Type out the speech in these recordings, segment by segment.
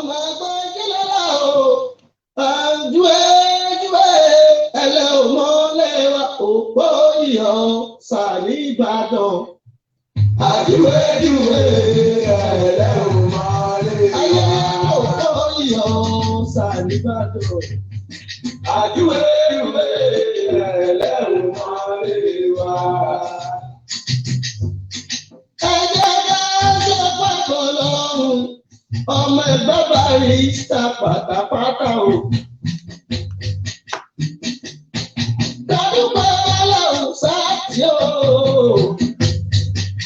ọmọ ẹgbẹ́ kílọ̀lá o júwe ẹlẹ́ ò mọ́lẹ̀ wa òpó ìyọ̀ sàní Ìbàdàn. Àjúwe ẹlẹ́ ò mọ́lẹ̀ wa òpó ìyọ̀ sàní Ìbàdàn. Àjúwe ẹlẹ́ ò mọ́lẹ̀ wa. Ọmọ ẹgbẹ́ Barrister pátápátá o.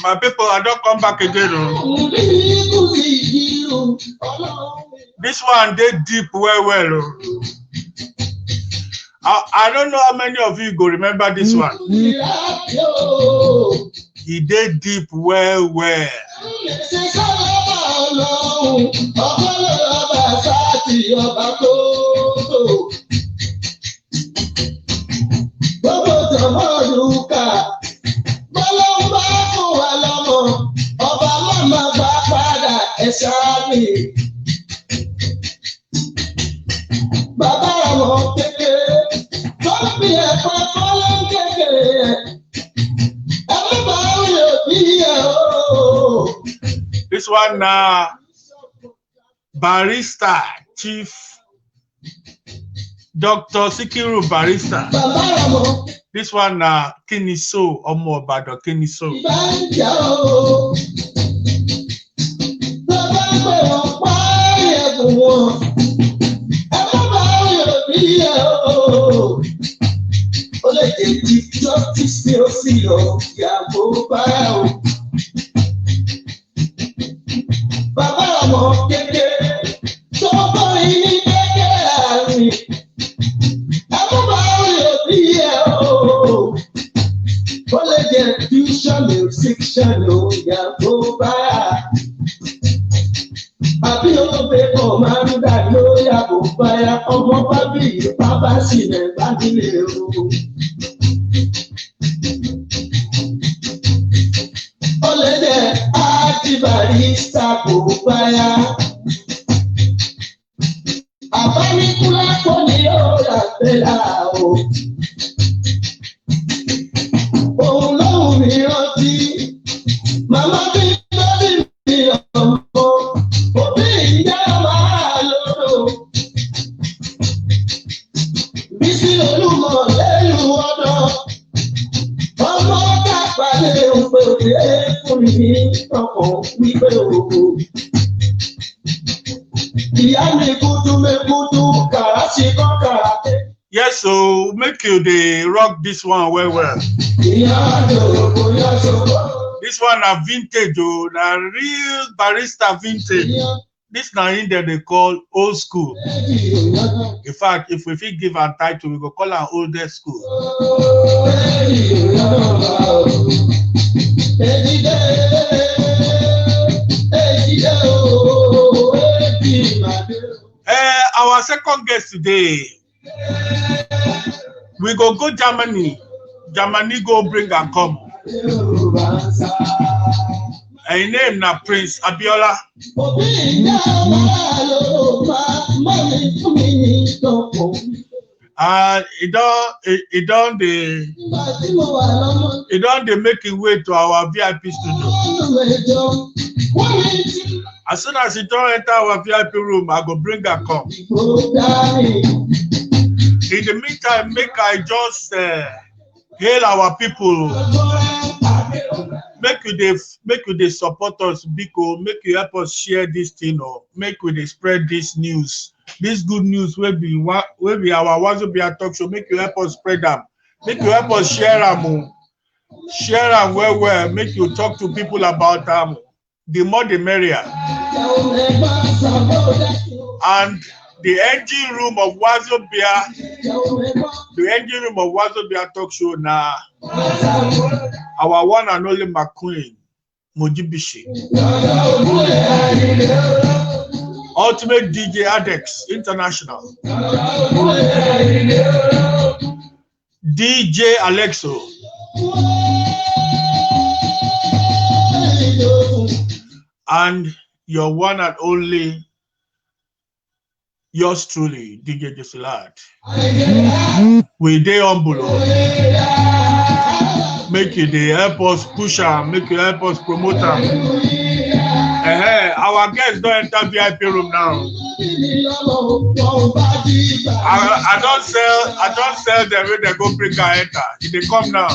My people, I don't come back again. This one, they deep well. I don't know how many of you go remember this one. He did deep well. This one Barrister Chief Dr. Sikiru Barrister. This one Kiniso Omo Obado Kiniso. Yes, so make you they rock this one well. This one a vintage, a real Barrister vintage. This now in there they call old school. In fact, if we give a title, we go call our oldest school. Our second guest today, we go Germany. Germany go bring and come. Her name na Prince Abiola. He don't make his way to our VIP studio. As soon as he don't enter our VIP room, I go bring her come. In the meantime, make I just hail our people. Make you they support us, because make you help us share this thing, or make we they spread this news. This good news will be our Wazobia talk show. Make you help us spread them. Make you help us share them. Share them well. Make you talk to people about them. The more the merrier. And the engine room of Wazobia talk show now. Our one and only McQueen Mojibishi. Ultimate DJ Adex International. DJ Alexo. And your one and only Yours truly, DJ Josilat. We dey humble. Make you dey help us push am, make you help us promote am. Our guests don't enter VIP room now. I don't sell them when they go break and enter. If they come now.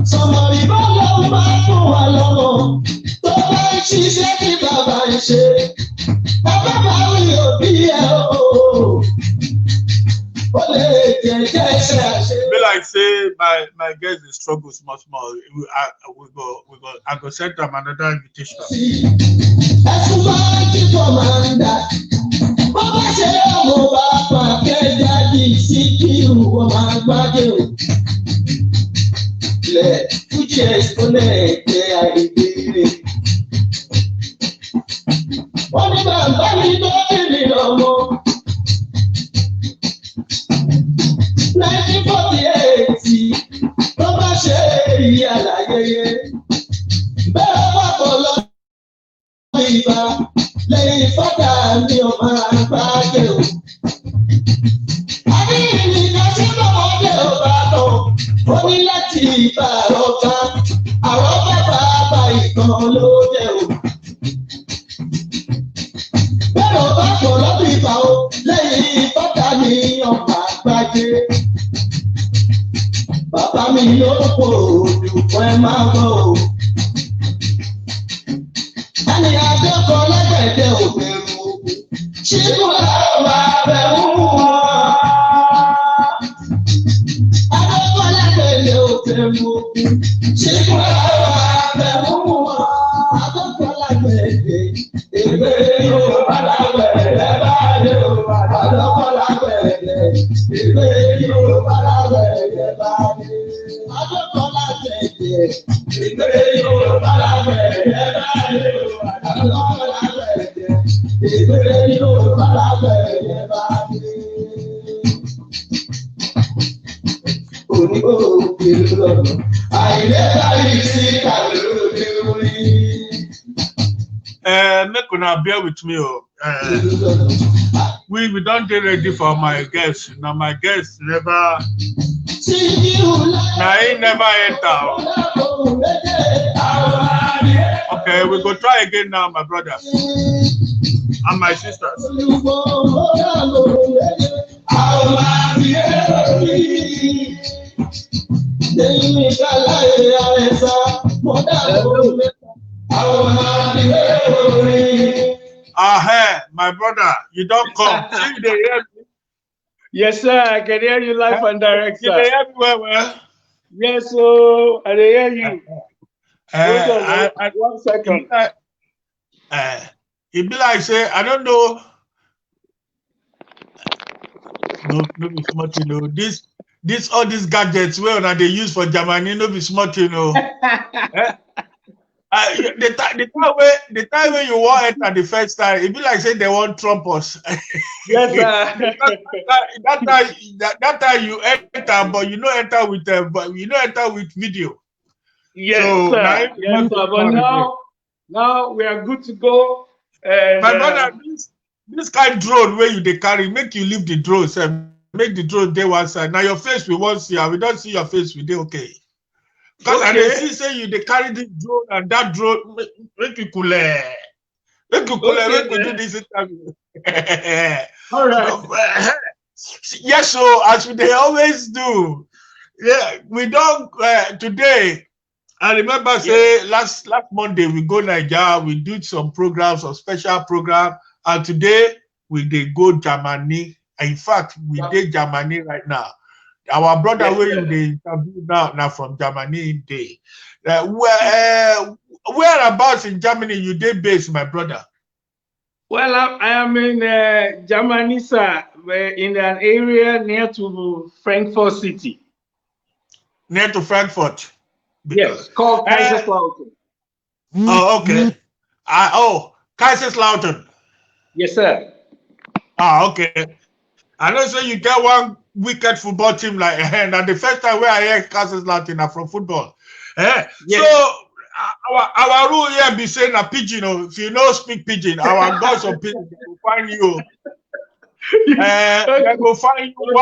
Somebody bọ́lá máa fún wa lọ́wọ́ tó bá ń ṣiṣẹ́ kí bàbá ń ṣe. Bàbá máa ń yọ̀ bí ẹ o. Ó lè jẹ́jẹ́ ṣe àṣẹ. Be like say my guys dey struggle small. I go send them another invitation. Ẹ̀sùn máa ń jí kọ̀mándà. Bàbá ṣe ọmọ bàbá kẹjáde sí kí ìwọ máa gbájẹ o. Fújì ẹ̀sìnkúnlẹ̀ àìbéèrè. Wọ́n ní bàbá mi tó kiri ọmọ. 1948 tó bá ṣe èyí àlàyé. Bẹ́ẹ̀ pàpọ̀ lọ ìbá lẹ́yìn fọ́tà mi ò máa gbájẹ́ o. Àbí ìrìnà tí bọ́mọdé ò bá tọ̀. Ó ní láti ìbá ọ̀gá, àwọn bàbá ìkan ló jẹ́ o. Bẹ́ẹ̀ ò bá pọ̀ lọ́dún ìbá o, lẹ́yìn bàtà ní ọ̀pá gbájé. Bàbá mi ló pò òdùkọ́ ẹ máa gbọ́ o. Ẹni àdókò lẹ́gbẹ̀dẹ̀ òbẹ̀rù ogun, ṣíkú làwọn máa bẹ̀rù wọn. Make una bear with me. We don't get ready for my guests. Now my guests never. Now he never enter. Okay, we go try again now, my brother and my sisters. My brother, you don't come. See, they hear me. Yes, sir. I can hear you live and direct, sir. They hear me well. Yes, so I hear you. Hold on, 1 second. It be like say, I don't know. No be smart, you know. This all these gadgets where they use for Germany, no be smart, you know. The time when you want enter the first time, it be like say they want Trump us. Yes, sir. that time you enter, but you don't enter with video. Yes, so, sir. Yes, sir. But now we are good to go. And, my brother, this kind of drone where they carry, make you leave the drone, sir. Make the drone day one side. Now your face we won't see, and we don't see your face, we dey okay. Because I see say you they carry this drone and that drone make you cool. Make you do this interview. All right. Yes, so as they always do. Yeah, we don't today. I remember say last Monday we go Nigeria, we did some programs, some special program, and today we dey go Germany. In fact, we did Germany right now. Our brother where they interview now from Germany day. Whereabouts in Germany you dey based, my brother? Well, I am in Germany, sir, in an area near to Frankfurt City. Near to Frankfurt? Yes, called Kaiserslautern. Oh, okay. Kaiserslautern. Yes, sir. Okay. I know so you get one wicked football team like and the first time where I hear Cassius Latin from football. Yes. So our rule here be saying a pidgin, if you know speak pidgin, our gods of pidgin will find you. They will find you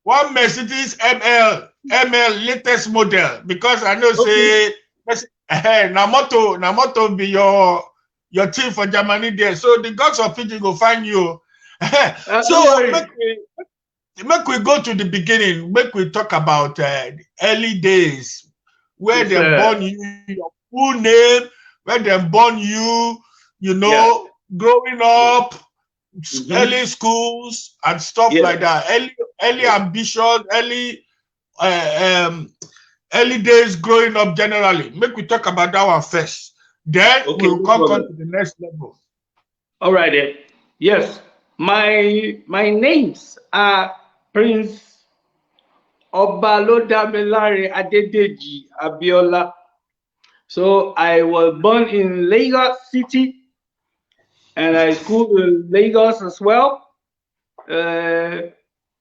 one Mercedes ML latest model because I know say Namoto be your team for Germany there. So the gods of pidgin will find you. So make we go to the beginning. Make we talk about the early days where they born you, your full name, where they born you, growing up, early schools and stuff like that. Early ambition, early days growing up generally. Make we talk about that one first. Then we'll come to the next level. All right then. Yes. My names are Prince Obalodamilare Adedeji Abiola. So I was born in Lagos City, and I schooled in Lagos as well.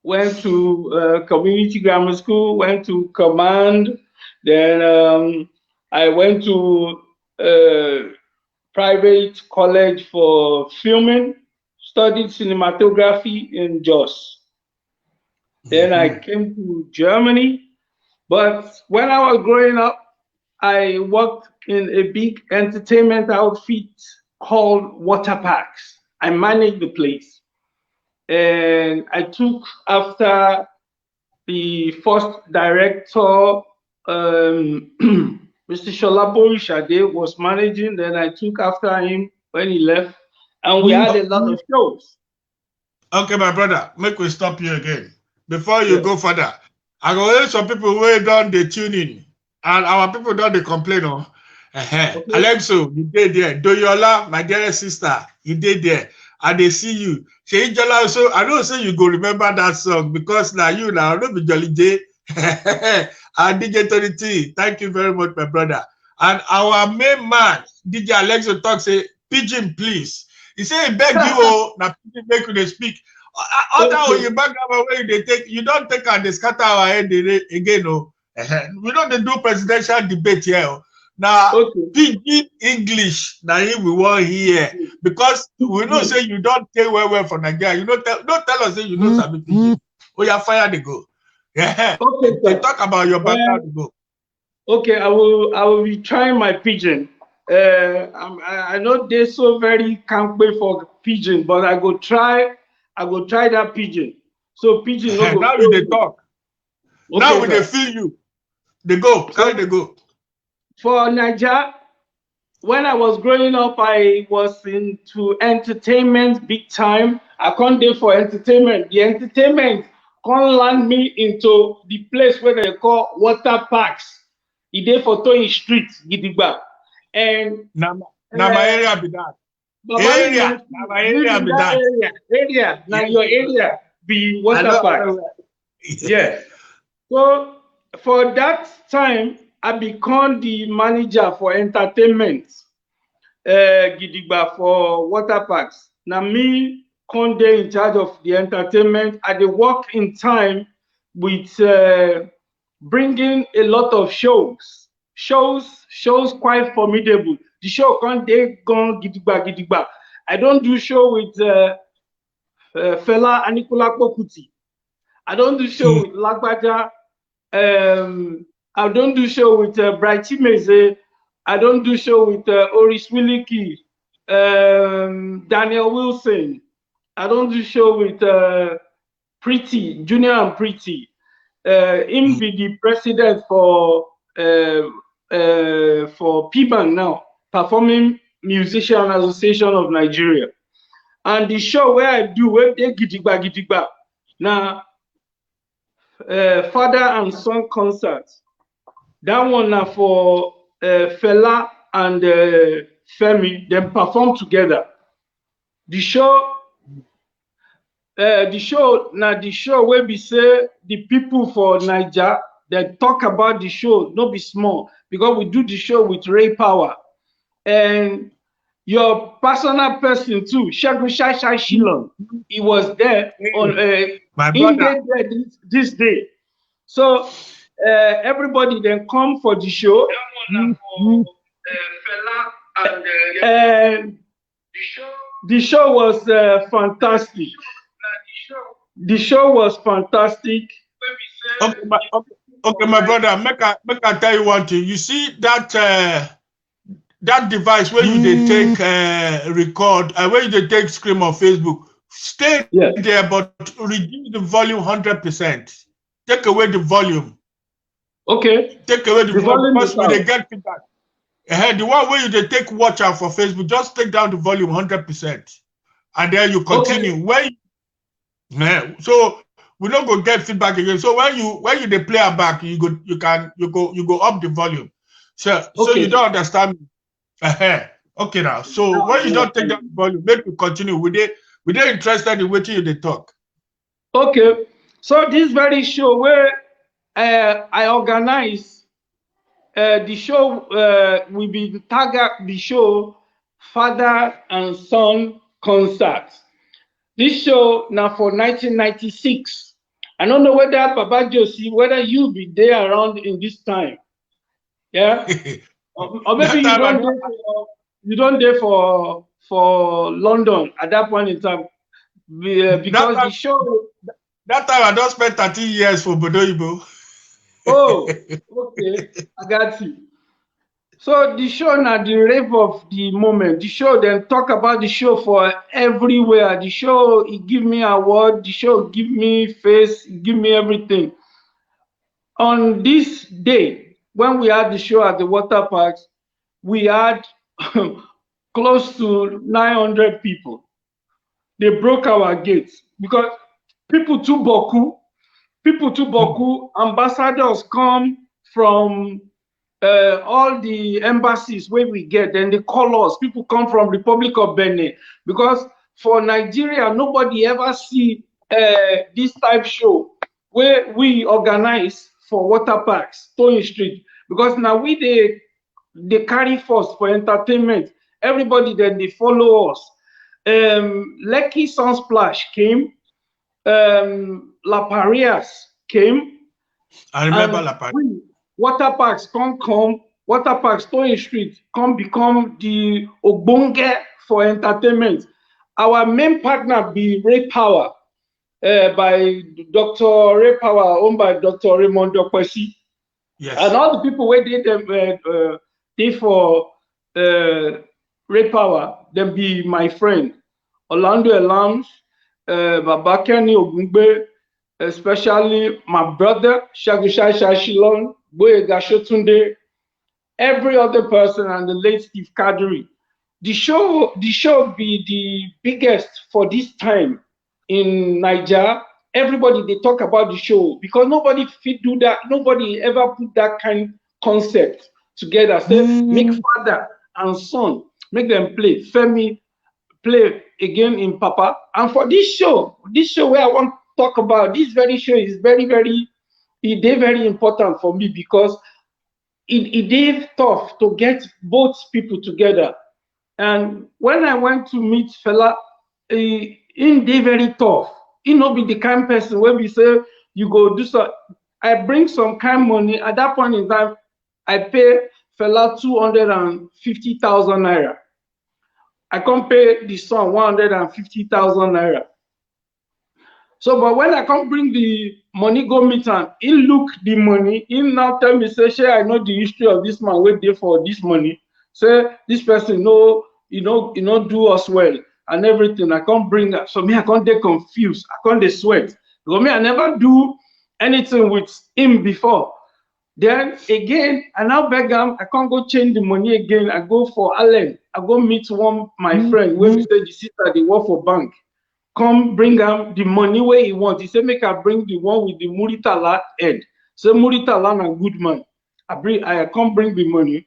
Went to community grammar school, went to Command, then I went to private college for filming, studied cinematography in Jos. Then I came to Germany, but when I was growing up, I worked in a big entertainment outfit called Water Parks. I managed the place. And I took after the first director, Mr. Shola Borishade was managing. Then I took after him when he left, and we had a lot of shows. Okay, my brother, make we stop you again. Before you go further, I go hear some people who don't they tune in, and our people don't they complain. Alexo, you did there. Doyola, my dearest sister, you did there. And they see you. Shey Jola, so I don't say you go remember that song because now you now don't be Jolly J. And DJ Tony T, thank you very much, my brother. And our main man, DJ Alexo, talk say, "Pidgin, please." He say, "He beg you, now Pidgin make you speak." Other you back up away, they take you don't take and they scatter our head again. We don't do presidential debate here. Now, Pidgin English, now we want here because we know say you don't take well for Nigeria. You don't tell us say you know something Pidgin. Oh, you fire the go. Okay, talk about your background go. Okay, I will be trying my Pidgin. I know they're so very can't wait for Pidgin, but I go try that Pidgin. So Pidgin. Now you they talk. Okay, now we they feel you. They go, carry they go. For Nigeria, when I was growing up, I was into entertainment big time. I can't do for entertainment. The entertainment can't land me into the place where they call Water Parks. The day for Tony Street, Gidigba. And now my area be that. Area. Now my area be that. Area. Now your area be Water Parks. Yeah. So for that time, I become the manager for entertainment, Gidigba for Water Parks. Now me, Conde in charge of the entertainment. I dey work in time with bringing a lot of shows quite formidable. The show Conde gone Gidigba. I don't do show with Fela Anikulapo Kuti. I don't do show with Lagbaja. I don't do show with Brighty Meze. I don't do show with Oris Wiliki, Daniel Wilson. I don't do show with Pretty, Junior and Pretty. Him be the president for PBAN now, Performing Musician Association of Nigeria. And the show where I do, where they Gidigba. Now, father and son concert. That one now for Fela and Femi, them perform together. The show where we say the people for Niger, they talk about the show, not be small, because we do the show with Ray Power. And your personal person too, Segun Shai Shilon. He was there on My in brother. there this day. So everybody then come for the show. And the show was fantastic. The show was fantastic. Okay, my brother, make I tell you one thing. You see that that device where you they take record, where you they take stream on Facebook, stay there, but reduce the volume 100%. Take away the volume. Okay. Take away the volume because we they get feedback. The one where you they take watch out for Facebook, just take down the volume 100%, and then you continue. Okay. So we don't go get feedback again. So when you they play it back, you go up the volume. So you don't understand me. Okay now. So when you don't take down the volume, make you continue. We they interested in what you they talk. Okay. So this very show where I organize the show will be tagged the show Father and Son Concert. This show now for 1996. I don't know whether Papa Josie, whether you be there around in this time. Yeah. Or maybe you don't there for London at that point in time. Because the show that time I don't spend 13 years for Bodoibo. Oh, okay. I got you. So the show now the rave of the moment. The show then talk about the show for everywhere. The show it give me award. The show give me face. Give me everything. On this day when we had the show at the water parks, we had close to 900 people. They broke our gates because people to Boku, ambassadors come from all the embassies where we get, and they call us. People come from Republic of Benin because for Nigeria, nobody ever see this type show where we organize for water parks, Tony Street, because now they carry force for entertainment. Everybody then they follow us. Lekki Sunsplash came. La Parias came. I remember La Parias. Water parks come. Water parks, Tony Street, come become the Ogbonge for entertainment. Our main partner be Ray Power, by Dr. Ray Power, owned by Dr. Raymond Dokwesi. Yes. And all the people where they for Ray Power, they be my friend. Orlando Elams, Babakani Ogungbe, especially my brother, Segun Shai Shilon, Boyega Shotunde, every other person, and the late Steve Kadri. The show be the biggest for this time in Nigeria. Everybody they talk about the show because nobody fit do that. Nobody ever put that kind of concept together. Say make father and son, make them play. Femi play again in Papa. And for this show where I want to talk about, this very show is very important for me because it is tough to get both people together. And when I went to meet Fela, in they very tough. He not be the kind person where we say you go do so. I bring some kind money. At that point in time, I pay Fela 250,000 naira. I can't pay the son 150,000 naira. So, but when I come bring the money, go meet him, he look the money, he now tell me, say, "Sure, I know the history of this man, wait there for this money. Say, this person, no, do us well and everything." I can't bring that. So me, I can't get confused. I can't get sweat. Because me, I never do anything with him before. Then again, I now beg him, I can't go change the money again. I go for Allen. I go meet my friend, when we say the sister, they work for bank. Come bring him the money where he wants. He said, make I bring the one with the Muritala head. So Muritala a good man. I come bring the money.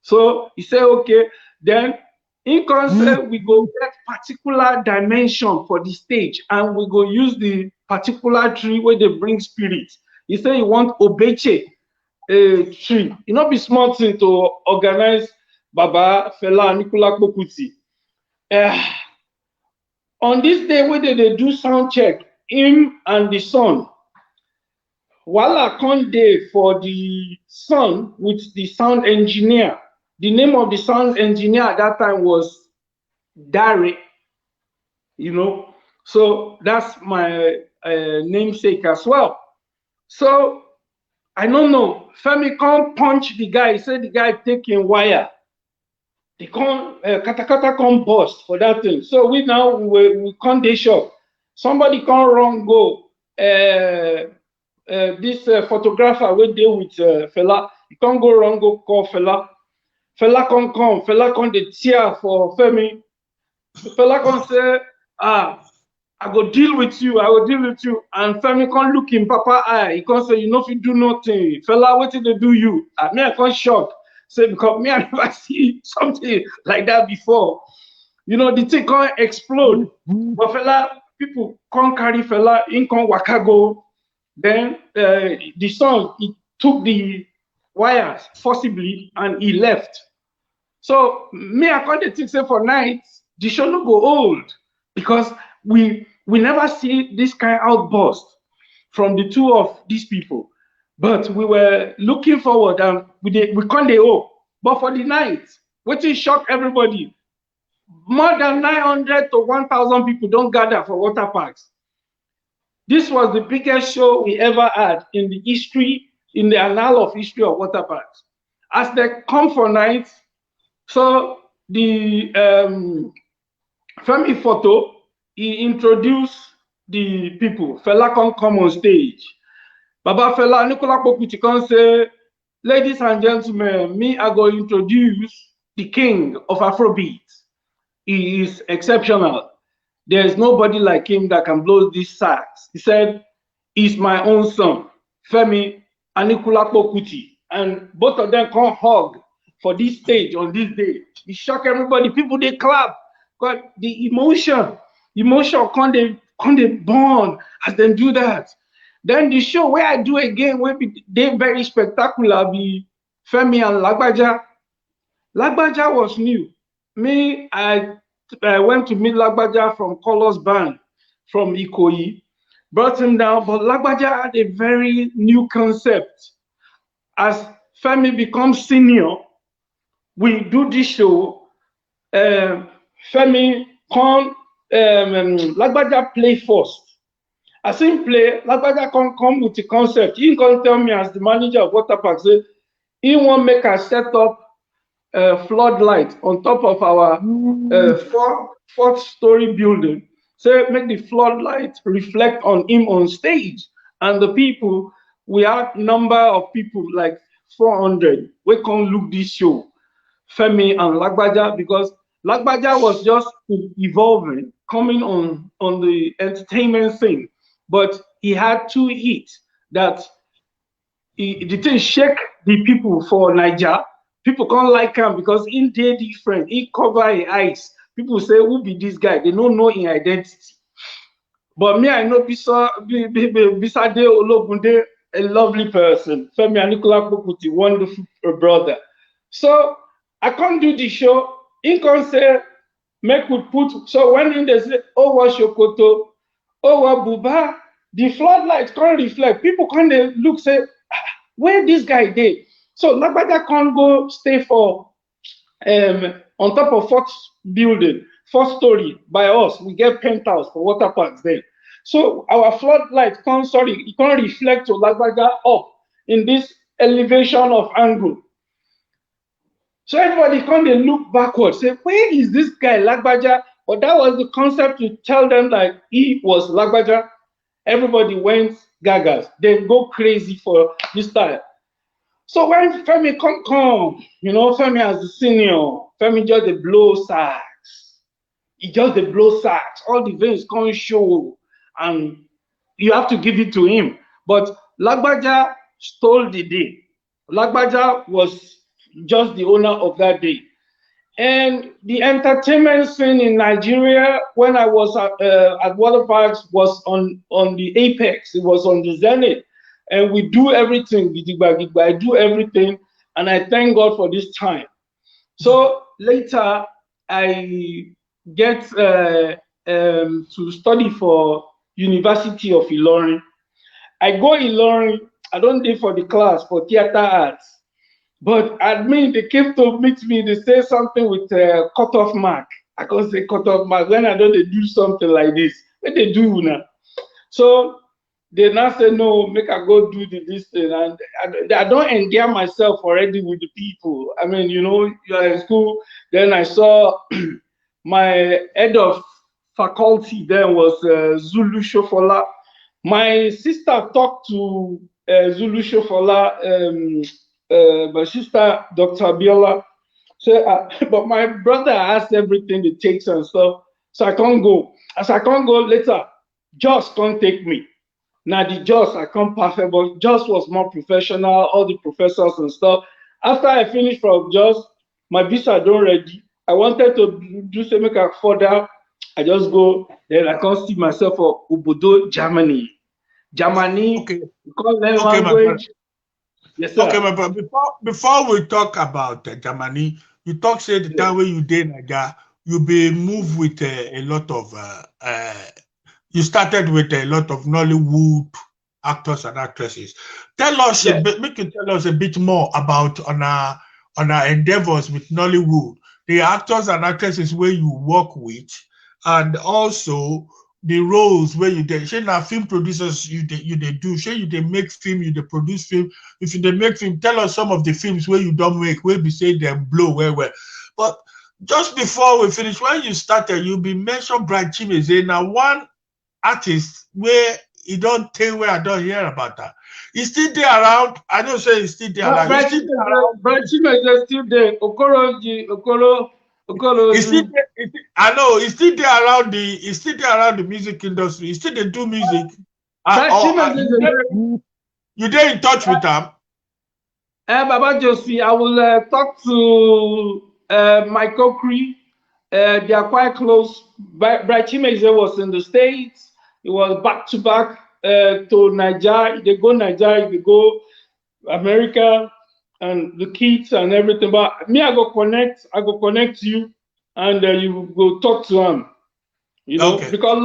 So he said, okay. Then in concept, we go get particular dimension for the stage, and we go use the particular tree where they bring spirit. He said he want Obeche tree. It not be small thing to organize Baba, Fela, Nicola Kokuti. On this day where they do sound check, him and the son, Wala come dey for the son with the sound engineer. The name of the sound engineer at that time was Dare, you know. So that's my namesake as well. So I don't know. Femi come punch the guy. He said the guy taking wire. They come katakata come bust for that thing. So we now we can't dey shop. Somebody come run go. This photographer wey dey with Fela, he can't go wrong go call Fela. Fela come, Fela come dey tear for Femi. Fela come say, I go deal with you, I will deal with you. And Femi come look him papa eye. He come say, you know if you do nothing. Fela, what did they do you? Me I come shock. Say because me I never see something like that before. You know the thing can't explode. But Fela, people can't carry Fela in come waka go. Then the son he took the wires forcibly and he left. So me I can't think say for night the show no go old because we never see this kind of outburst from the two of these people. But we were looking forward and we can't dey hope. But for the night, which shock everybody, more than 900 to 1,000 people don't gather for water parks. This was the biggest show we ever had in the history, in the annal of history of water parks. As they come for night, so the Femi Photo, he introduced the people. Fela come on stage. Baba Fela, Nicola Pokuti can say, ladies and gentlemen, me I go introduce the king of Afrobeat. He is exceptional. There is nobody like him that can blow these sax. He said, he's my own son, Femi Anikulapo Kuti. And both of them come hug for this stage on this day. He shocked everybody. People, they clap. But the emotion can't they burn as they do that. Then the show where I do again, where they very spectacular, be Femi and Lagbaja. Lagbaja was new. Me, I went to meet Lagbaja from Colors Band from Ikoyi, brought him down, but Lagbaja had a very new concept. As Femi becomes senior, we do this show, Femi come, Lagbaja play first. As him play, Lagbaja come with the concept. He can tell me as the manager of water park, say, he won't make us set up floodlight on top of our fourth story building. So make the floodlight reflect on him on stage. And the people, we have number of people like 400. We can't look this show, Femi and Lagbaja, because Lagbaja was just evolving, coming on the entertainment thing. But he had two hits that the thing shake the people for Niger. People can't like him because in they different. He cover his eyes. People say, who be this guy? They don't know his identity. But me, I know Bisade Ologunde, a lovely person. Femi Anikulapo Kuti, wonderful brother. So I can't do the show. He can say, make we put. So when they say, oh, what Shokoto, oh, what Buba, the floodlights can't reflect. People can't look, say, where this guy did. So Lagbaja can't go stay for on top of fourth building, fourth story by us. We get penthouse for water parks there. So our floodlight can't, it can't reflect to Lagbaja up in this elevation of angle. So everybody can't look backwards, say, where is this guy Lagbaja? But that was the concept to tell them that he was Lagbaja. Everybody went gagas. They go crazy for this time. So when Femi come, you know, Femi as the senior, Femi just the blow sax. He just the blow sax. All the veins come show, and you have to give it to him. But Lagbaja stole the day. Lagbaja was just the owner of that day. And the entertainment scene in Nigeria, when I was at water parks, was on the apex. It was on the zenith. And we do everything, I do everything, and I thank God for this time. So later, I get to study for University of Ilorin. I go Ilorin, I don't do for the class for theater arts. But admin, they came to meet me, they say something with a cutoff mark. I can't say cutoff mark when I don't do something like this. What they do now? So they now say, no, make I go do this thing. And I don't endear myself already with the people. I mean, you know, you're in school. Then I saw my head of faculty then was Zulu Shofola. My sister talked to Zulu Shofola, my sister, Dr. Abiola. So, but my brother asked everything it takes and stuff. So I can't go. As I can't go later, Joss can't take me. Now the Joss, I can't perfect, but Joss was more professional, all the professors and stuff. After I finished from Joss, my visa don't ready. I wanted to do something further. I just go, then I can't see myself for Obodo, Germany. Germany, Okay. because then Okay, I'm my going. brother. Yes, sir. Okay, my brother. Before we talk about Germany, you talk say the time when you did Nigeria, you be moved with a lot of you started with a lot of Nollywood actors and actresses. Tell us Yes. make you tell us a bit more about on our endeavors with Nollywood, the actors and actresses where you work with, and also the roles where you did. Say now film producers you they do. Say you they make film, you they produce film. If you they make film, tell us some of the films where you don't make, where we say them blow well. But just before we finish, when you started, you be mentioned Bright Chimeze. Now one artist where you don't tell where I don't hear about that. He's still there around. I don't say he's still there around. He's still there around. Bright Chimeze is still there. Okoro. He's still there, I know he's still there around the music industry. He's still they do music. You there in touch with them? Baba Josie, I will talk to Michael Cree. They are quite close. Bright Chimeze was in the States. It was back to back to Nigeria. They go Nigeria, they go America, and the kids and everything. But me, I go connect you, and you go talk to him. You know, Okay. because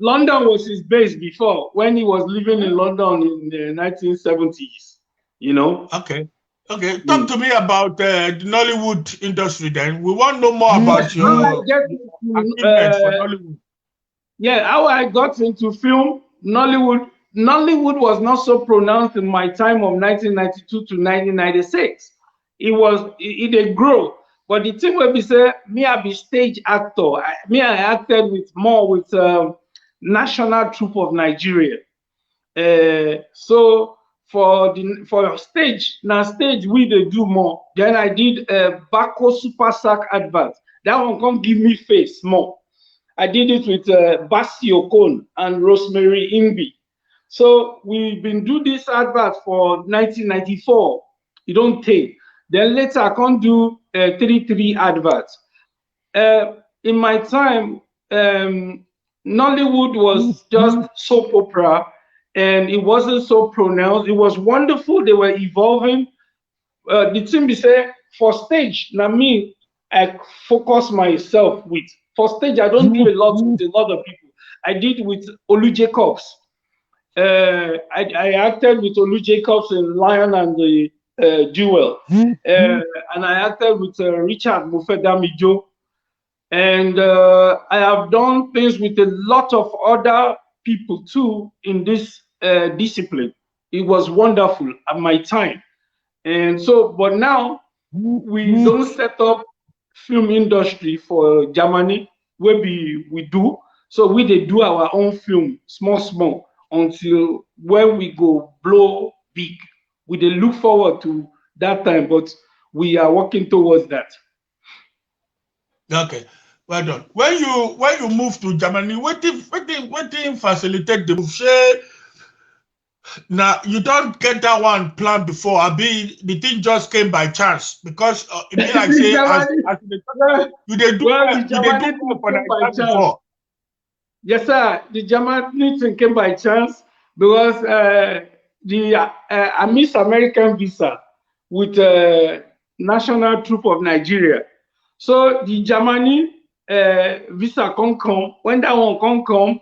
London was his base before when he was living in London in the 1970s. You know. Okay. Talk to me about the Nollywood industry then. We want to know more about your achievements for Nollywood. Yeah, how I got into film, Nollywood was not so pronounced in my time of 1992 to 1996. It did grow. But the thing will be say, me I be stage actor. I acted with National Troupe of Nigeria. So for stage, now stage we they do more. Then I did a Baco Super Sack advert. That one can't give me face more. I did it with Basi Okon and Rosemary Imbi. So we've been doing this advert for 1994. You don't take. Then later I can't do 3 adverts. In my time, Nollywood was just soap opera, and it wasn't so pronounced. It was wonderful. They were evolving. The thing be say for stage. Now me, I focus myself with. For stage, I don't do a lot with a lot of people. I did with Olu Jacobs. I acted with Olu Jacobs in Lion and the Jewel. And I acted with Richard Mufedamijo. And I have done things with a lot of other people too in this discipline. It was wonderful at my time. And so, but now we don't set up film industry for Germany, where we do. So we they do our own film, small, until when we go blow big. We they look forward to that time, but we are working towards that. Okay, well done. When you move to Germany, what did facilitate the move? Say, now you don't get that one planned before. The thing just came by chance because it be like say you did do for that before. Yes, sir. The Germany thing came by chance because I missed American visa with National Troupe of Nigeria. So the Germany visa can't come. When that one can't come,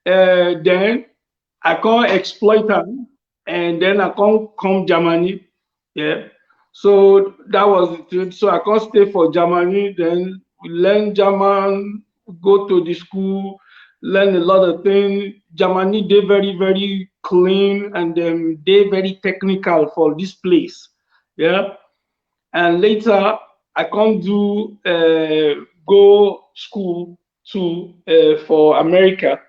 then I can't exploit them, and then I can't come Germany. Yeah. So that was it. So I can't stay for Germany. Then we learn German, go to the school, learn a lot of things. Germany, they very, very clean, and they very technical for this place. Yeah. And later I can't do go school to for America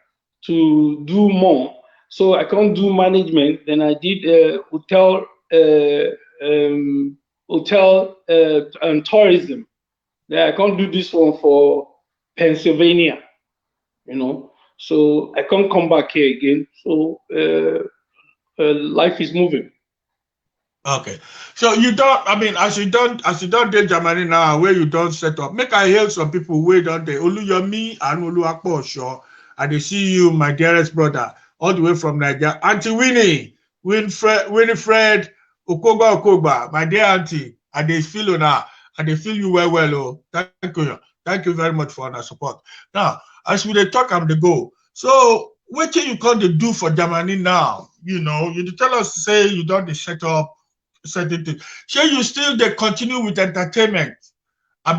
to do more. So I can't do management. Then I did hotel and tourism. Yeah, I can't do this one for Pennsylvania, you know. So I can't come back here again. So life is moving. Okay. So you don't, I mean, as you don't do Germany now, where you don't set up, make I hear some people wait on the Oluyomi and Oluwapo Osho, and they see you, my dearest brother, all the way from Nigeria. Auntie Winifred Okogba, my dear auntie, and they feel you now, and they feel you well. Oh, thank you. Thank you very much for our support. Now, as we talk, I'm the go. So, what can you do for Germany now? You know, you tell us, say you don't set up certain things. Shall you still they continue with entertainment? I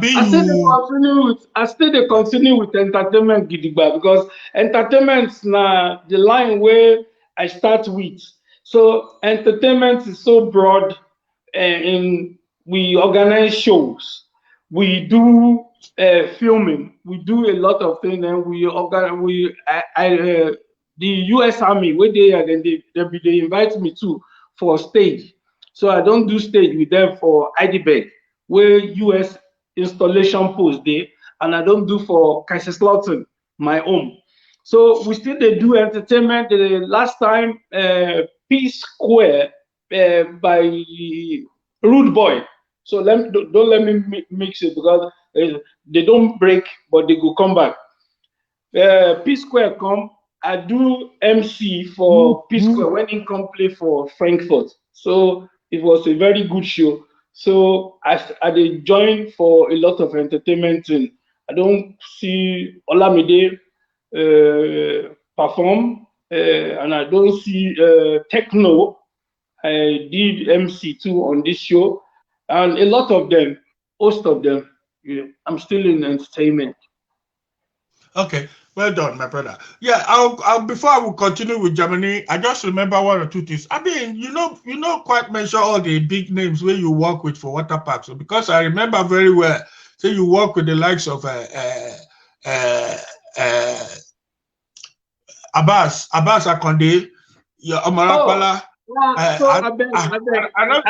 still they continue with entertainment gidigba, because entertainment na the line where I start with. So entertainment is so broad, and we organize shows, we do filming, we do a lot of things, and the U.S. Army where they invite me to for stage. So I don't do stage with them for IDBEG, where U.S. installation post there, and I don't do for Kaiserslautern, my own. So we still they do entertainment. The last time, P Square by Rude Boy. So don't let me mix it, because they don't break, but they go come back. P Square come. I do MC for P Square when he come play for Frankfurt. So it was a very good show. So I did join for a lot of entertainment, and I don't see Olamide perform, and I don't see Techno. I did MC too on this show, and a lot of them, most of them, I'm still in entertainment. Okay, well done, my brother. Yeah, I'll before I will continue with Germany, I just remember one or two things. I mean, you know, quite mention all the big names where you work with for water parks. So because I remember very well, so you work with the likes of Abbas Akonde, Amarapala. I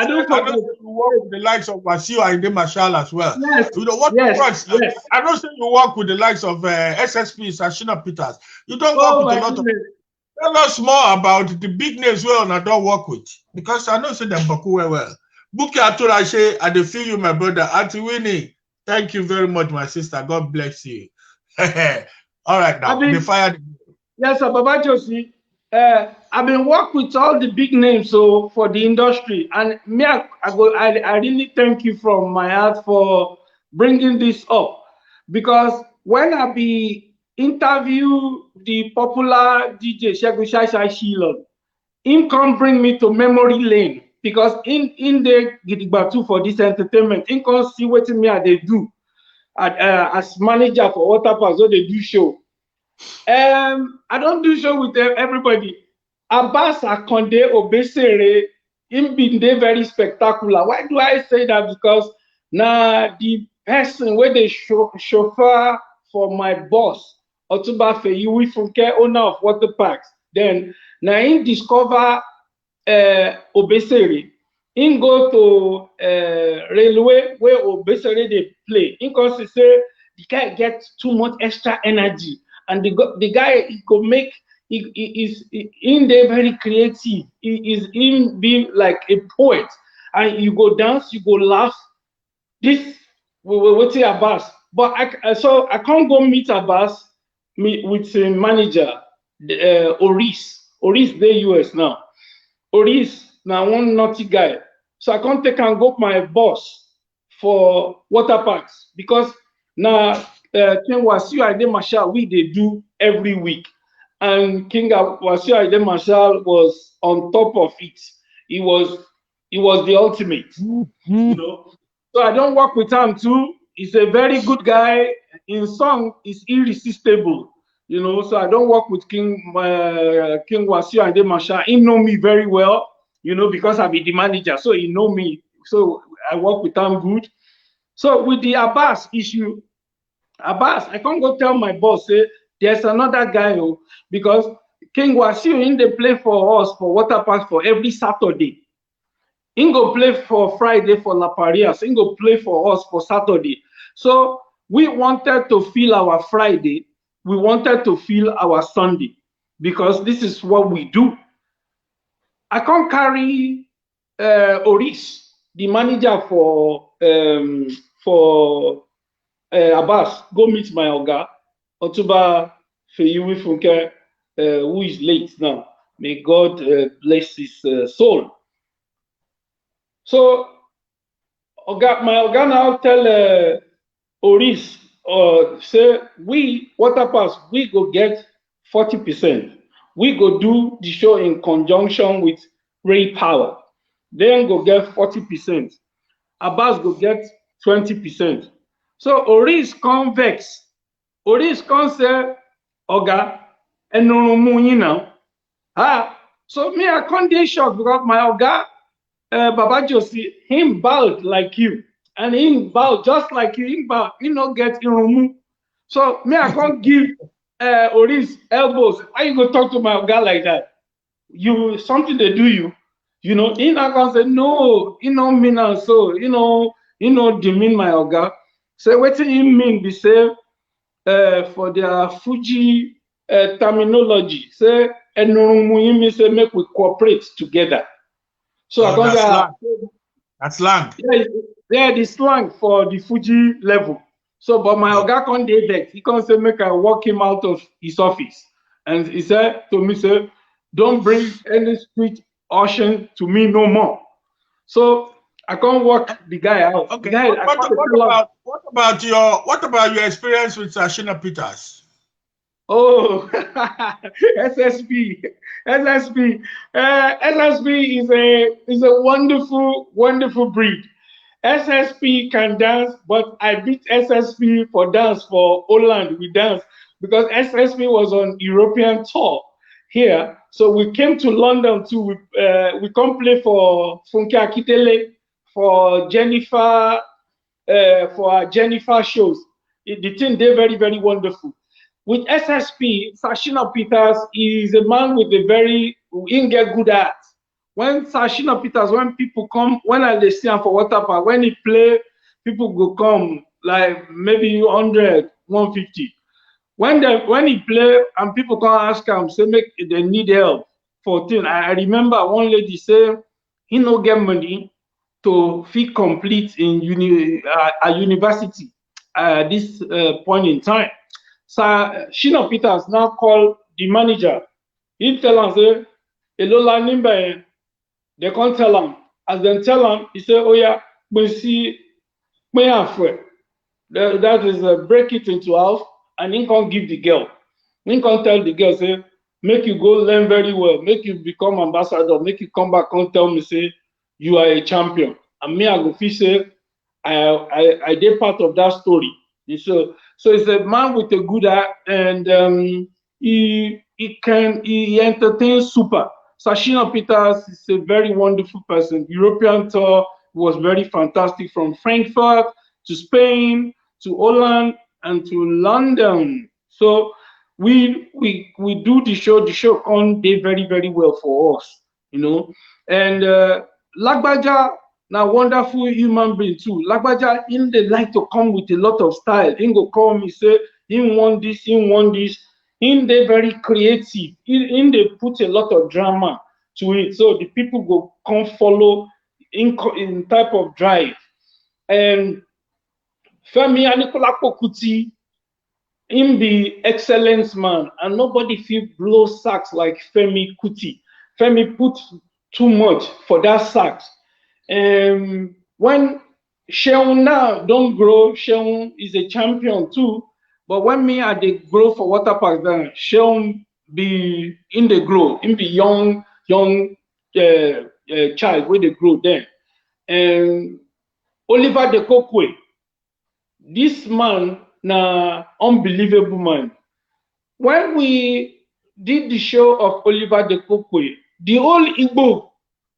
don't forget you work with the likes of Wasiu Ayinde Marshal as well. Yes. You know what? Yes. I don't say you work with the likes of SSP, Sashina Peters. You don't work with a lot of. Tell us more about the big names where I don't work with, because I know say them Baku well. Buki Aturashe, I dey feel you, my brother. Auntie Winnie, thank you very much, my sister. God bless you. All right, now they fired. Yes, Baba Josie. I've been working with all the big names so for the industry, and me, I really thank you from my heart for bringing this up, because when I be interview the popular DJ Segun Shai Shilon, him come bring me to memory lane, because in the gidigba too for this entertainment, him come see what me they do as manager for water parks, so they do show. I don't do show with everybody. Abbas Akonde Obesere, him been there very spectacular. Why do I say that? Because now the person where they chauffeur for my boss, Otuba Feyiwi Funke, owner of water parks, then now he discover Obesere. He go to railway where Obesere they play. He goes to say the guy gets too much extra energy. And the guy he could make he is in there very creative. He is in being like a poet. And you go dance, you go laugh. This we were waiting Abbas, but I can't go meet Abbas with a manager, Oris. Oris the US now. Oris now one naughty guy. So I can't take and go my boss for water parks, because now King Wasiu Ayinde Marshal we they do every week, and King Wasiu Ayinde Marshal was on top of it. He was the ultimate, you know. So I don't work with him too. He's a very good guy. In song, is irresistible, you know. So I don't work with King Wasiu Ayinde Marshal. He know me very well, you know, because I be the manager. So he know me. So I work with him good. So with the Abbas issue, Abbas, I can't go tell my boss, say, there's another guy, because King Wasiu in they play for us for Water Park for every Saturday. He go play for Friday for La Parias. He go play for us for Saturday. So we wanted to fill our Friday. We wanted to fill our Sunday, because this is what we do. I can't carry Oris, the manager for Abbas, go meet my Oga, Otuba Feyiwi Funke, who is late now. May God bless his soul. So, my Oga now tell Oris, say, we, Water Pass, we go get 40%. We go do the show in conjunction with Ray Power. Then go get 40%. Abbas go get 20%. So Oris convex. Oris can say, Oga, and no you know. So me, I can't get shocked because my Oga, Baba Josi, him bowed like you. And him bowed just like you, him bowed, he not get Irumu. So me, I can't give Oris elbows. Why you go talk to my Oga like that? You something they do you. You know, he not gonna say, no, you know me now, so you know, demean my Oga. So what do you mean? Be say for their Fuji terminology, say mean say make we cooperate together. So I got that's slang. Yeah, the slang for the Fuji level. So, but my Oga can't do that. He can't say make I walk him out of his office, and he said to me, say, don't bring any street ocean to me no more. So I can't walk the guy out. Okay. The guy, what about your experience with Shina Peters? Oh, SSP is a wonderful breed. SSP can dance, but I beat SSP for dance for Holland. We danced because SSP was on European tour here. So we came to London too. We come play for Funke Akindele, for Jennifer, for our Jennifer shows. The thing, they're very, very wonderful. With SSP, Shina Peters is a man with a very get good at. When Shina Peters, when people come, when I see him for Water Park, when he play, people go come like maybe 100, 150. When he play and people come ask him, say make they need help for thing. I remember one lady say he no get money to feel complete in a university at this point in time. So Shina Peters now called the manager. He tell him, say, Elola Nimbe, they can't tell him. As they tell him, he say, oh yeah, we see, that is break it into half, and he can't give the girl. He can't tell the girl, say, make you go learn very well, make you become ambassador, make you come back and tell me, say, you are a champion. And me, I go feel say, I did part of that story. So it's a man with a good eye, and he entertains super. Shina Peters is a very wonderful person. European tour was very fantastic, from Frankfurt to Spain to Holland and to London. So we do the show. The show on day very, very well for us, you know. And Lagbaja, now wonderful human being too. Lagbaja, him they like to come with a lot of style. Him go call me, say, him want this, him want this. Him they very creative. Him they put a lot of drama to it. So the people go come follow in type of drive. And Femi Anikulapo Kuti, him the excellence man, and nobody feel blow sacks like Femi Kuti. Femi put too much for that sax. When Sheung now don't grow, Sheung is a champion too. But when me I dey grow for water park, then Sean be in the grow, him be young child wey dey grow then. And Oliver De Kokwe, this man na unbelievable man. When we did the show of Oliver De Kokwe, the whole Igbo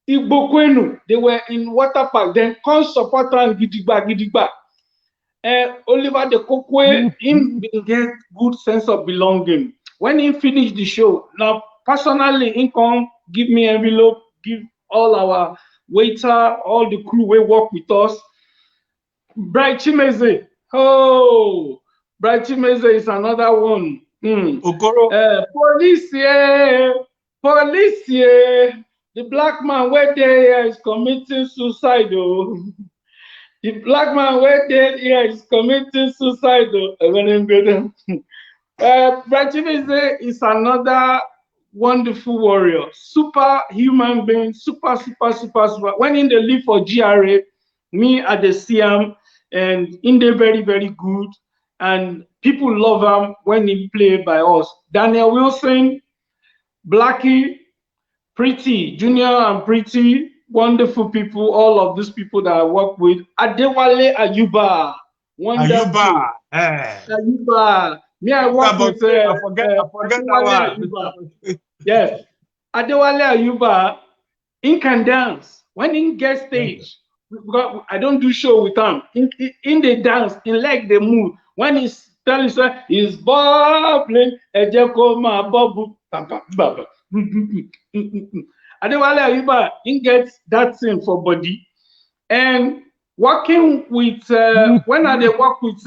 Kwenu, they were in water park, then come support am gidigba. Oliver De Kokwe, him get good sense of belonging. When he finished the show, now personally, he come give me envelope, give all our waiter, all the crew we work with us. Bright Chimeze, oh, Bright Chimeze is another one. Okoro. Police, the black man where there is committing suicide. Oh. The black man where there here is committing suicide. Bright Chimeze is another wonderful warrior, super human being, super. When in the live for GRA, me at the CM, and in the very, very good, and people love him when he play by us. Daniel Wilson, Blackie, Pretty, Junior and Pretty, wonderful people, all of these people that I work with. Adewale Ayuba, wonderful. Ayuba. Me, I work with I forget that one. Yes. Adewale Ayuba, he can dance. When he gets stage, because I don't do show with him. In the dance, in like the move. When he's telling us he's bubbling, Adewale Ayuba, he gets that thing for body. And working with when I work with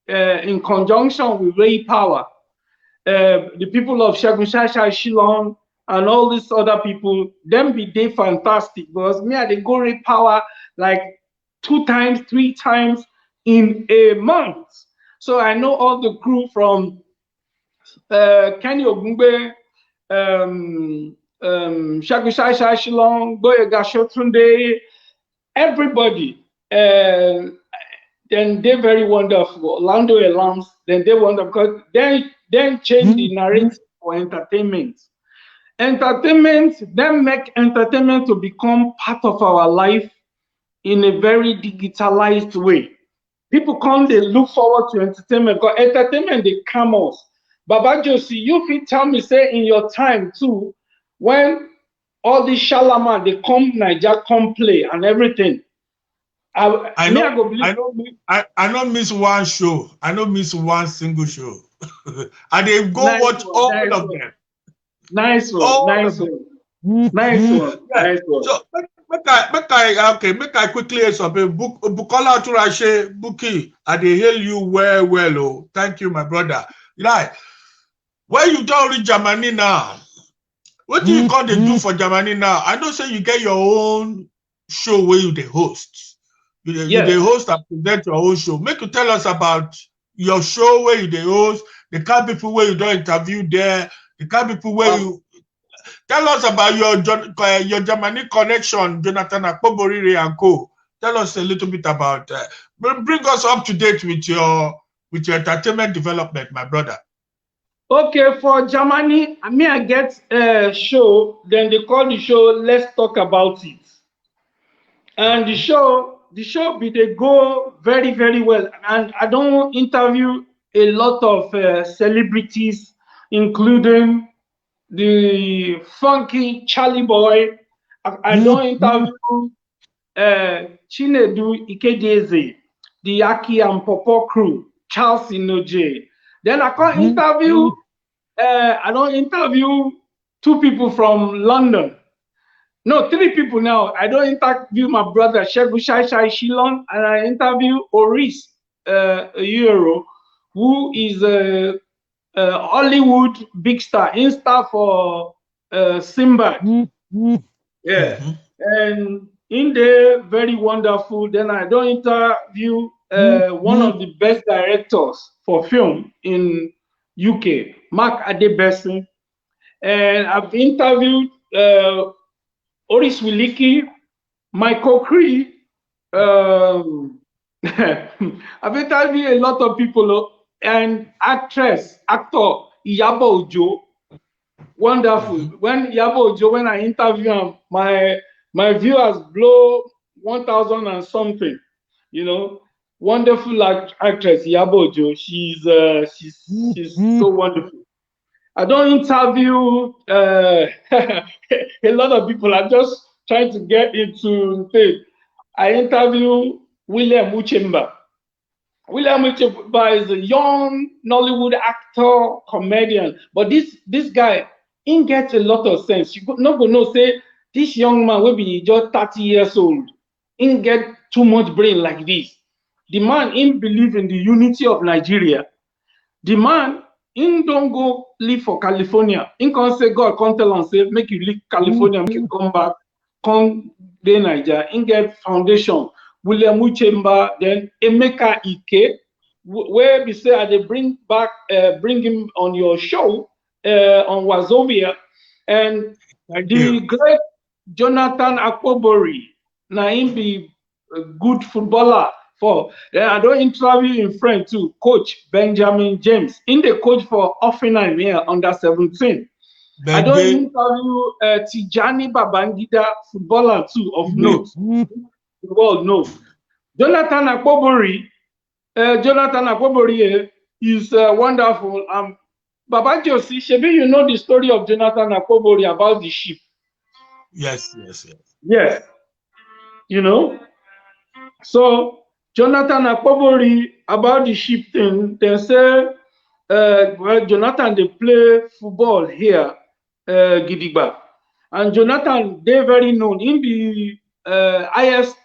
in conjunction with Ray Power, the people of Segun Shasha Shillong and all these other people, them be they fantastic because me they go Ray Power like 2 times, 3 times in a month. So I know all the crew from Kenny Ogungbe, Segun Shasha Shillong, Boyega Shotunde, everybody. Then they're very wonderful. Orlando alums, then they wonderful because then change the narrative for entertainment. Then make entertainment to become part of our life in a very digitalized way. People come, they look forward to entertainment because entertainment they come us. Baba Josie, you fit tell me say in your time too, when all these Shalaman they come Niger come play and everything. I don't miss one show. I don't miss one single show. And they go watch all of them. Nice one. So make I quickly answer something. Bukola Turashe Buki, I dey hail you well. Oh, thank you, my brother. Right. Where you don't reach Germany now? What do you call they do for Germany now? I know say you get your own show where you the host. You the host and present your own show. Make you tell us about your show where you the host, the kind of people where you don't interview there, the kind of people where you tell us about your Germany connection, Jonathan Akpoborire and co. Tell us a little bit about bring us up to date with your entertainment development, my brother. Okay, for Germany, I get a show, then they call the show Let's Talk About It. And the show they go very, very well. And I don't interview a lot of celebrities, including the funky Charlie Boy. I don't interview Chinedu Ikedeze, the Aki and Popo crew, Charles Inoje. Then I can't interview, I don't interview 2 people from London. No, 3 people now. I don't interview my brother Segun Shai Shillong, and I interview Oris Euro, who is a Hollywood big star, in star for Simba. Yeah, and in there, very wonderful. Then I don't interview one of the best directors for film in UK, Mark Adebesin, and I've interviewed Oris Wiliki, Michael Cree. I've interviewed a lot of people. and actor Iyabo Ojo. Wonderful. When Iyabo Ojo, when I interview him, my viewers blow 1,000 and something. You know, wonderful actress Iyabo Ojo. She's so wonderful. I don't interview a lot of people. I'm just trying to get into things. I interview William Uchemba. William Uchemba is a young Nollywood actor, comedian. But this guy, he gets a lot of sense. You not gonna know, say, this young man will be just 30 years old. He get too much brain like this. The man, he believe in the unity of Nigeria. The man, he don't go live for California. He can't say, God can't tell him, say, make you leave California, make you come back, come to Nigeria. He get foundation. William Uchemba, then Emeka Ike, where we say they bring him on your show on Wazobia, and the great Jonathan Akpobori. Now him be a good footballer. For I don't interview in French too. Coach Benjamin James in the coach for Offenheim here under 17. I don't interview Tijani Babangida, footballer too of note. The world knows. Jonathan Akpobori is wonderful. Baba Josi, Shebi, you know the story of Jonathan Akpobori about the sheep. Yes. Yes. You know? So Jonathan Akpobori about the sheep thing, they say well, Jonathan they play football here, Gidigba. And Jonathan, they very known in the highest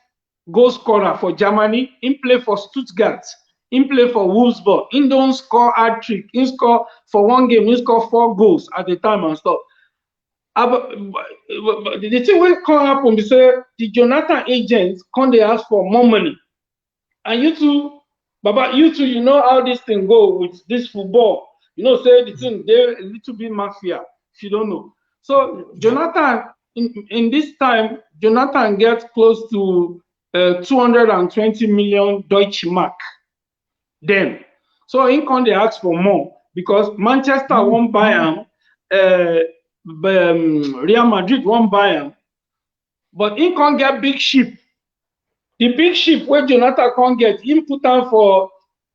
goal scorer for Germany. He play for Stuttgart. He play for Wolfsburg. He don't score hat-trick. He score for one game. He score 4 goals at the time and stuff. The thing will come happen, we say the Jonathan agents come they ask for more money. And you two, Baba, you know how this thing go with this football. You know, say the thing, they're a little bit mafia, if you don't know. So Jonathan, in this time, Jonathan gets close to 220 million Deutsche Mark. Then, so in can they ask for more because Manchester won't buy him, Real Madrid won't buy him, but he can't get big ship. The big ship where Jonathan can't get, he put down for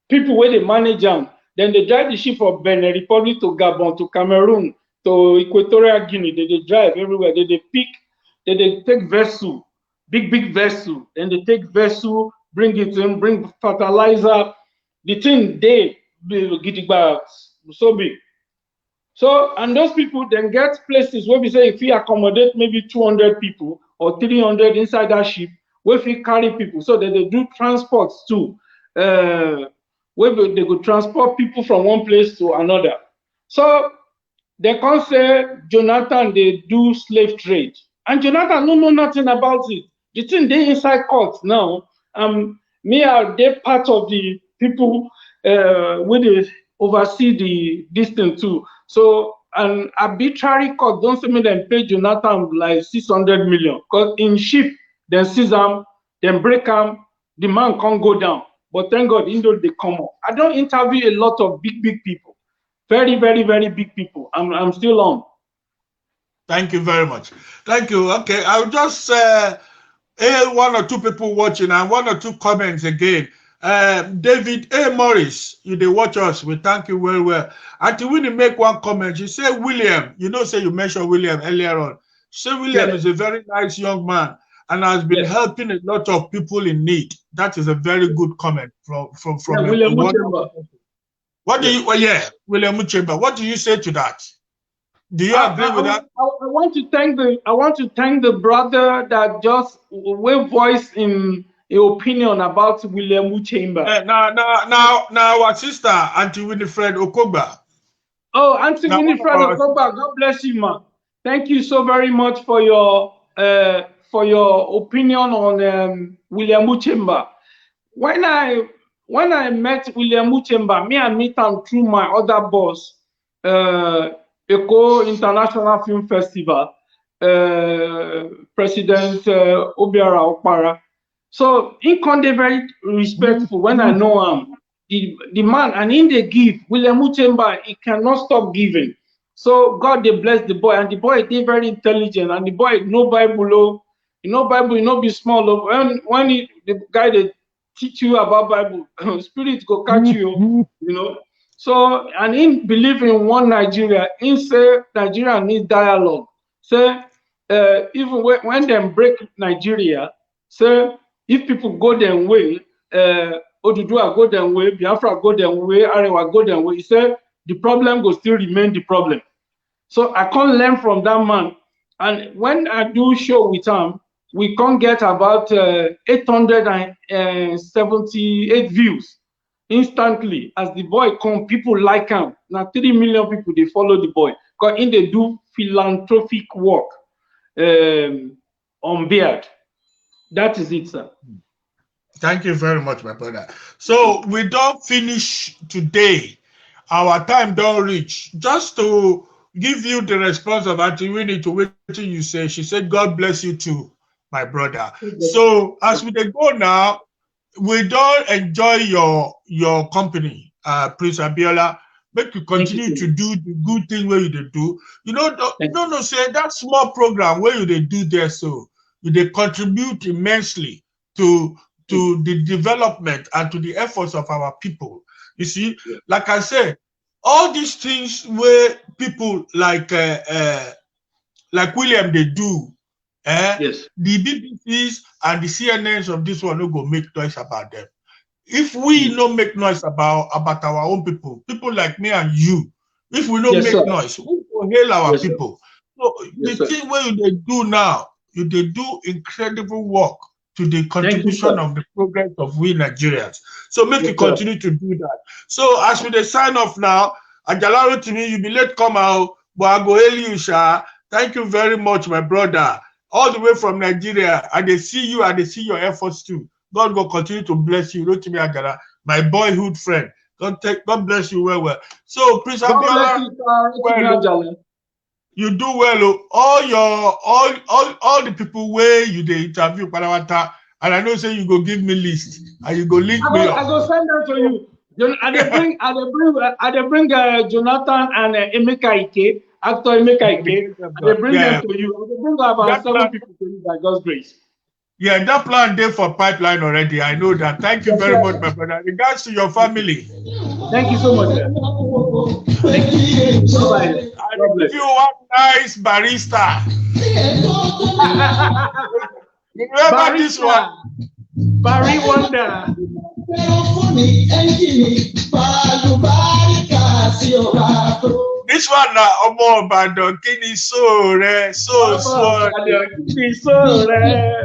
people where they manage them. Then they drive the ship from Benin Republic to Gabon, to Cameroon, to Equatorial Guinea. They drive everywhere. They take vessel, big vessel. Then they take vessel, bring it in, bring fertilizer. The thing they Gidigba so big. So, and those people then get places where we say if we accommodate maybe 200 people or 300 inside that ship, where we carry people, so that they do transports too, where they could transport people from one place to another. So they can't say Jonathan they do slave trade, and Jonathan no know nothing about it. The thing they inside court now. Me are they part of the people where they oversee this thing too. So an arbitrary court don't say me them pay Jonathan like 600 million because in ship then seize them, then break them, the man can't go down. But thank God, they come up. I don't interview a lot of big people, very big people. I'm still on. Thank you very much. Thank you. Okay, I'll just hail 1 or 2 people watching and 1 or 2 comments again. David A. Morris, you they watch us. We thank you well. Until when you make 1 comment, you say William. You know, say you mentioned William earlier on. Say William is a very nice young man and has been helping a lot of people in need. That is a very good comment from William Uchemba. What do you? Well, William Uchemba. What do you say to that? Do you agree with that? I want to thank the brother that just will voice in an opinion about William Uchemba. Now, our sister Auntie Winifred Okogba. Oh, Auntie Winifred Okogba, God bless you, man. Thank you so very much for your opinion on William Uchemba. When I met William Uchemba, I meet him through my other boss, Eko International Film Festival, President Obiara Okpara. So he can be very respectful when I know him. the man, and in the give, William Muchemba, he cannot stop giving. So God they bless the boy, and the boy they very intelligent, and the boy no Bible, Bible, be small. When the guy they teach you about Bible, spirit go catch you, So, and in believe in one Nigeria, in say Nigeria needs dialogue. Say even when they break Nigeria, say if people go their way, Oduduwa go their way, Biafra go their way, Arewa go their way, he say the problem will still remain the problem. So I can't learn from that man. And when I do show with him, we can't get about 878 views instantly. As the boy come, people like him. Now 3 million people, they follow the boy. Because in they do philanthropic work on Beard. That is it, sir. Thank you very much, my brother. So we don't finish today. Our time don't reach. Just to give you the response of Auntie Winnie to what you say. She said, God bless you too, my brother. So as we go now, we don't enjoy your company, Prince Abiola. Make you continue to do the good thing where you do. Say that small program where you do there, so they contribute immensely to the development and to the efforts of our people. You see, like I said, all these things where people like William they do, the BBCs and the CNNs of this one will go make noise about them. If we don't make noise about our own people like me and you, if we don't make noise, we will hail our people. So the thing where they do now, they do incredible work to the contribution of the progress of we Nigerians. So make you continue to do that. So as we sign off now, Ajalaro to me, you be late come out, but I go hail you, Sha. Thank you very much, my brother. All the way from Nigeria, and they see you and they see your efforts too. God will continue to bless you. Rotimi Ajala, my boyhood friend. God bless you well. So Prince Abiola, you do well. All the people where you the interview Parawata, and I know say you go give me list and you go link me up. I go send them to you. I bring Jonathan and Emeka Ike, actor Emeka Ike. They bring them to you. They bring about 7 people to you by God's grace. Yeah, that plan there for pipeline already. I know that. Thank you very much, my brother. Regards to your family. Thank you so much. Thank you. Bye. You are nice barista. Remember this one? Barry Wonder. This one now, Omo Obadan, kini so re, so. Kini so re.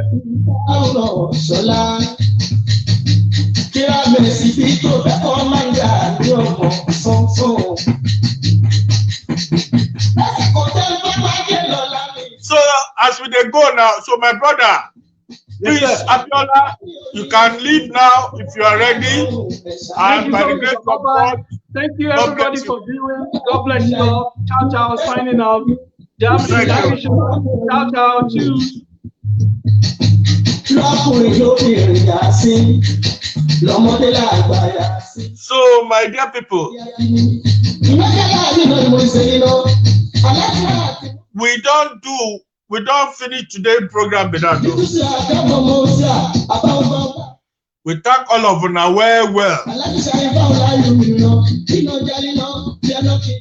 So as we go now, so my brother, please, Abiola, you can leave now if you are ready. And by the grace of God, thank you everybody for viewing. God bless you all. Ciao, ciao. Signing out. Ciao, ciao. Choose. So, my dear people, we don't finish today's program without those. We thank all of you now well.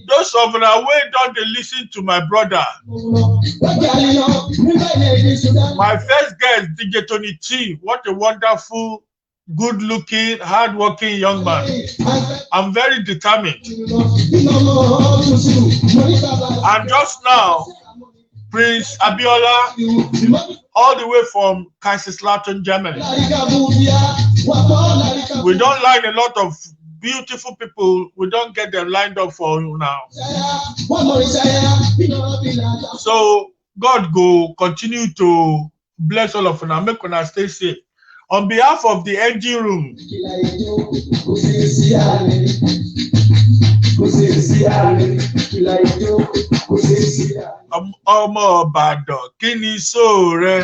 Those of you now don't listen to my brother. My first guest, DJ Tony T. What a wonderful, good-looking, hard-working young man. I'm very determined. And just now, Prince Abiola, all the way from Kaiserslautern, Germany. We don't line a lot of beautiful people. We don't get them lined up for you now. So God go continue to bless all of you now. Make us stay safe. On behalf of the engine room, ọmọ Ìbàdàn, kí ni sóò rẹ?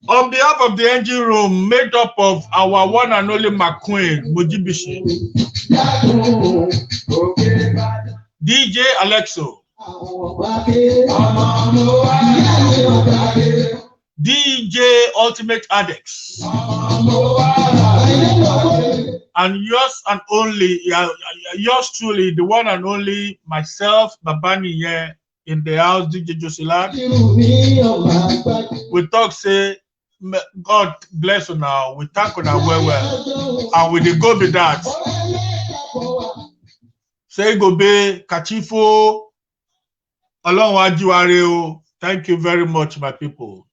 On behalf of the engine room, made up of our one and only McQueen Mojibishi, DJ Alexo, DJ Ultimate Addicts, and yours and only, yours truly, the one and only myself, Babani here in the house, DJ Josilat. We talk, say, God bless you now. We thank you now well. And we go be that. Say go be Kachifo. Along Wajuareo. Thank you very much, my people.